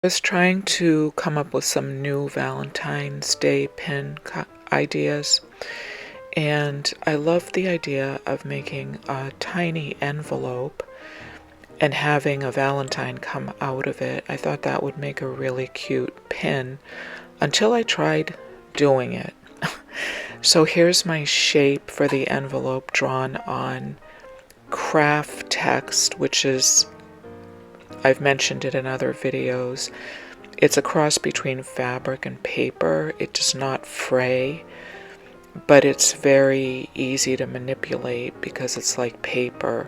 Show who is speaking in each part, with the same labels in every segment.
Speaker 1: I was trying to come up with some new Valentine's Day pin ideas, and I love the idea of making a tiny envelope and having a Valentine come out of it. I thought that would make a really cute pin until I tried doing it. So here's my shape for the envelope drawn on craft text, which is, I've mentioned it in other videos. It's a cross between fabric and paper. It does not fray, but it's very easy to manipulate because it's like paper,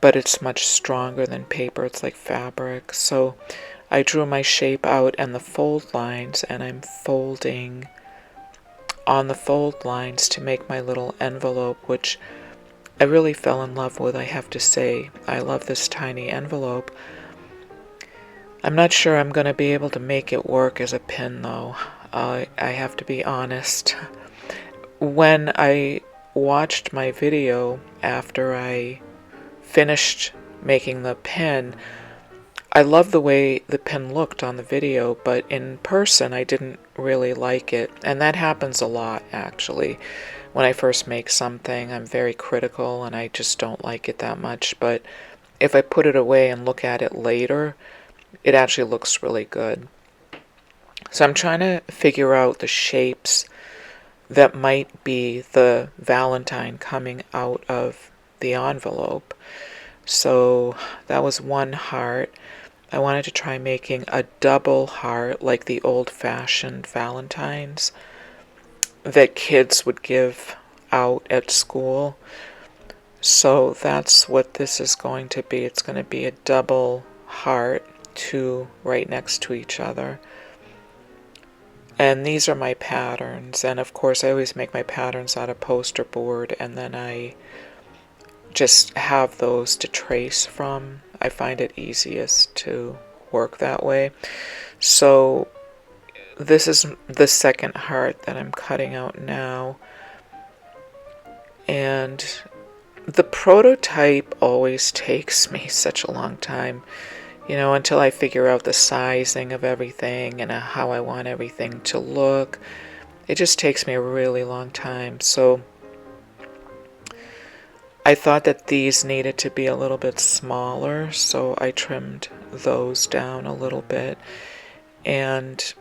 Speaker 1: but it's much stronger than paper. It's like fabric. So I drew my shape out and the fold lines, and I'm folding on the fold lines to make my little envelope, which I really fell in love with, I have to say. I love this tiny envelope. I'm not sure I'm going to be able to make it work as a pin, though. I have to be honest. When I watched my video after I finished making the pin, I loved the way the pin looked on the video, but in person I didn't really like it. And that happens a lot, actually. When I first make something, I'm very critical and I just don't like it that much. But if I put it away and look at it later, it actually looks really good. So I'm trying to figure out the shapes that might be the Valentine coming out of the envelope. So that was one heart. I wanted to try making a double heart like the old-fashioned Valentines that kids would give out at school. So that's what this is going to be. It's going to be a double heart, two right next to each other. And these are my patterns, and of course I always make my patterns out of poster board, and then I just have those to trace from. I find it easiest to work that way. So this is the second heart that I'm cutting out now, and the prototype always takes me such a long time, until I figure out the sizing of everything and how I want everything to look. It just takes me a really long time. So I thought that these needed to be a little bit smaller, so I trimmed those down a little bit. And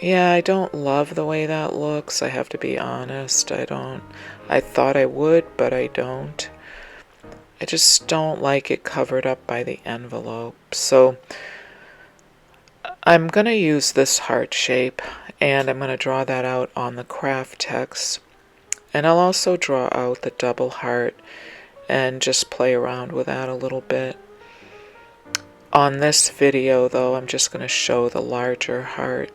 Speaker 1: yeah, I don't love the way that looks, I have to be honest. I thought I would, but I don't. I just don't like it covered up by the envelope. So I'm going to use this heart shape, and I'm going to draw that out on the craft text. And I'll also draw out the double heart and just play around with that a little bit. On this video, though, I'm just going to show the larger heart,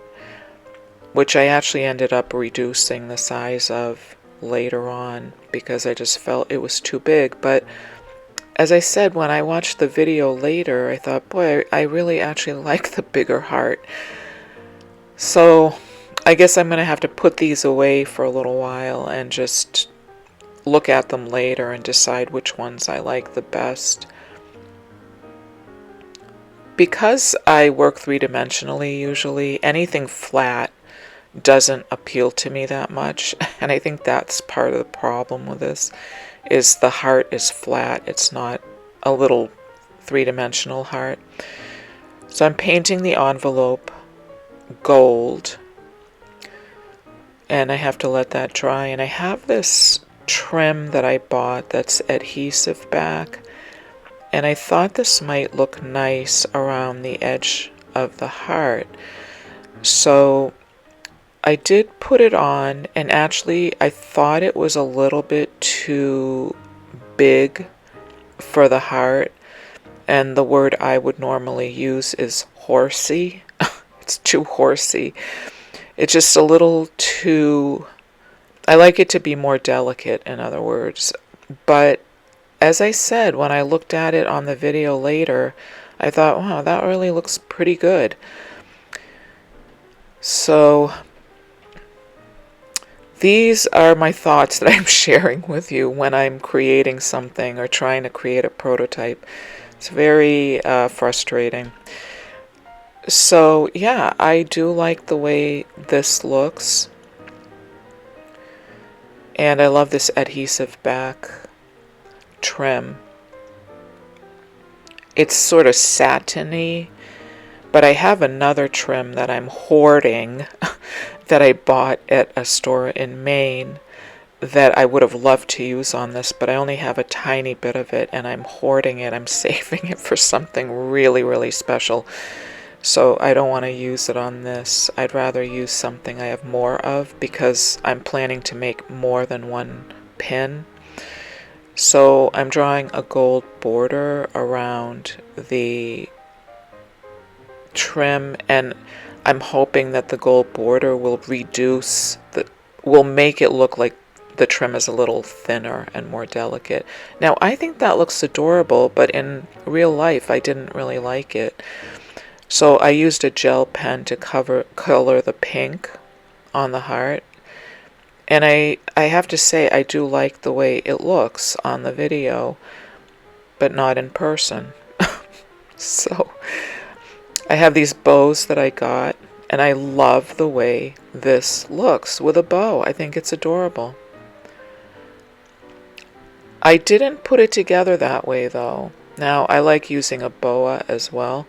Speaker 1: which I actually ended up reducing the size of later on because I just felt it was too big. But as I said, when I watched the video later, I thought, boy, I really actually like the bigger heart. So I guess I'm going to have to put these away for a little while and just look at them later and decide which ones I like the best. Because I work three-dimensionally usually, anything flat doesn't appeal to me that much. And I think that's part of the problem with this. Is the heart is flat. It's not a little three-dimensional heart. So I'm painting the envelope gold, and I have to let that dry. And I have this trim that I bought that's adhesive back, and I thought this might look nice around the edge of the heart. So I did put it on, and actually I thought it was a little bit too big for the heart, and the word I would normally use is horsey. It's too horsey. It's just a little too, I like it to be more delicate, in other words. But as I said, when I looked at it on the video later, I thought, wow, that really looks pretty good. So these are my thoughts that I'm sharing with you when I'm creating something or trying to create a prototype. It's very frustrating. So yeah, I do like the way this looks. And I love this adhesive back trim. It's sort of satiny, but I have another trim that I'm hoarding that I bought at a store in Maine that I would have loved to use on this, but I only have a tiny bit of it and I'm hoarding it. I'm saving it for something really, really special. So I don't want to use it on this. I'd rather use something I have more of because I'm planning to make more than one pin. So I'm drawing a gold border around the trim, and I'm hoping that the gold border will will make it look like the trim is a little thinner and more delicate. Now I think that looks adorable, but in real life I didn't really like it. So I used a gel pen to color the pink on the heart. And I have to say I do like the way it looks on the video, but not in person. So I have these bows that I got, and I love the way this looks with a bow. I think it's adorable. I didn't put it together that way though. Now I like using a boa as well.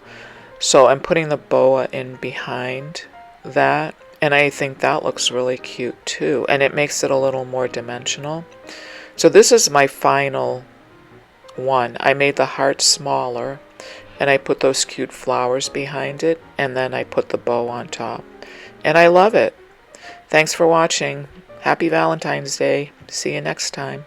Speaker 1: So I'm putting the boa in behind that, and I think that looks really cute too, and it makes it a little more dimensional. So this is my final one. I made the heart smaller, and I put those cute flowers behind it, and then I put the bow on top. And I love it. Thanks for watching. Happy Valentine's Day. See you next time.